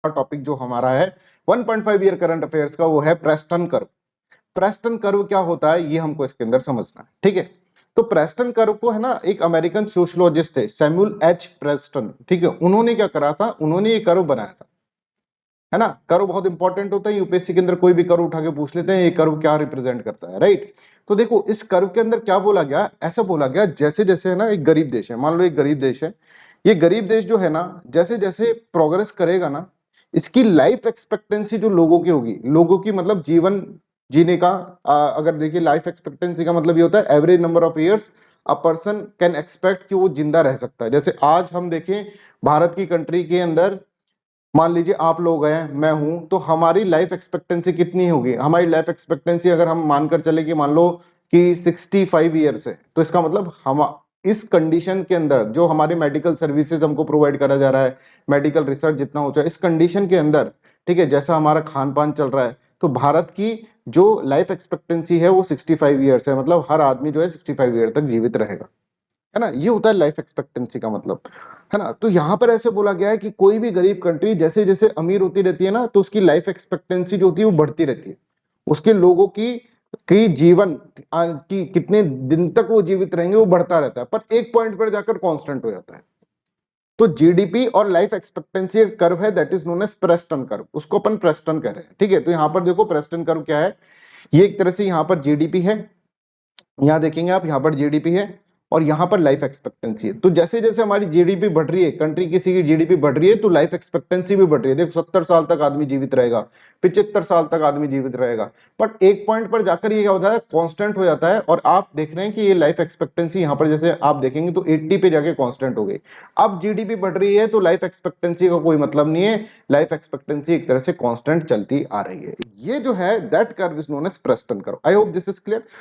Topic जो हमारा है 1.5 ईयर करंट अफेयर्स का वो है प्रेस्टन कर्व। प्रेस्टन कर्व क्या होता है ये हमको इसके अंदर समझना है, ठीक है। तो प्रेस्टन कर्व को है ना एक अमेरिकन सोशियोलॉजिस्ट थे सैमुअल एच प्रेस्टन, ठीक है, उन्होंने क्या करा था, उन्होंने ये कर्व बनाया था, है ना। कर्व बहुत इंपॉर्टेंट होता है, यूपीएससी के अंदर कोई भी कर्व उठा के पूछ लेते हैं ये कर्व क्या रिप्रेजेंट करता है, राइट। तो देखो इस कर्व के अंदर क्या बोला गया, ऐसा बोला गया जैसे जैसे है ना एक गरीब देश है, मान लो एक गरीब देश है, ये गरीब देश जो है ना जैसे जैसे प्रोग्रेस करेगा ना, इसकी लाइफ एक्सपेक्टेंसी जो लोगों की होगी, लोगों की मतलब जीवन जीने का अगर देखिए लाइफ एक्सपेक्टेंसी का मतलब ये होता है average number of years a person can expect कि वो जिंदा रह सकता है। जैसे आज हम देखें भारत की कंट्री के अंदर, मान लीजिए आप लोग हैं मैं हूं, तो हमारी लाइफ एक्सपेक्टेंसी कितनी होगी, हमारी लाइफ एक्सपेक्टेंसी अगर हम मानकर चले कि मान लो कि 65 ईयर्स है, तो इसका मतलब हम इस कंडीशन के अंदर जो हमारे मेडिकल सर्विसेज हमको प्रोवाइड करा जा रहा है, मेडिकल रिसर्च जितना हो जाए इस कंडीशन के अंदर, ठीक है, जैसा हमारा खान पान चल रहा है, तो भारत की जो लाइफ एक्सपेक्टेंसी है वो 65 ईयर्स है, मतलब हर आदमी जो है 65 ईयर तक जीवित रहेगा, है ना। ये होता है लाइफ एक्सपेक्टेंसी का मतलब, है ना। तो यहाँ पर ऐसे बोला गया है कि कोई भी गरीब कंट्री जैसे जैसे अमीर होती रहती है ना, तो उसकी लाइफ एक्सपेक्टेंसी जो होती है वो बढ़ती रहती है, उसके लोगों की जीवन की कितने दिन तक वो जीवित रहेंगे वो बढ़ता रहता है, पर एक पॉइंट पर जाकर कांस्टेंट हो जाता है। तो जीडीपी और लाइफ एक्सपेक्टेंसी एक कर्व है that is known as Preston curve, उसको अपन प्रेस्टन कह रहे हैं, ठीक है। तो यहाँ पर देखो प्रेस्टन कर्व क्या है, ये एक तरह से यहाँ पर जीडीपी है, यहाँ देखेंगे आप, यहाँ पर जीडीपी है और यहाँ पर लाइफ एक्सपेक्टेंसी है। तो जैसे जैसे हमारी जीडीपी बढ़ रही है, कंट्री किसी की जीडीपी बढ़ रही है, तो लाइफ एक्सपेक्टेंसी भी बढ़ रही है। देखो 70 साल तक आदमी जीवित रहेगा, 75 साल तक आदमी जीवित रहेगा, बट एक पॉइंट पर जाकर ये क्या होता है, कांस्टेंट हो जाता है। और आप देख रहे हैं कि ये लाइफ एक्सपेक्टेंसी यहाँ पर जैसे आप देखेंगे तो 80 पे जाके कांस्टेंट हो गई। अब जीडीपी बढ़ रही है तो लाइफ एक्सपेक्टेंसी का कोई मतलब नहीं है, लाइफ एक्सपेक्टेंसी एक तरह से कांस्टेंट चलती आ रही है। ये जो है that curve is known as Preston curve. I hope this is clear.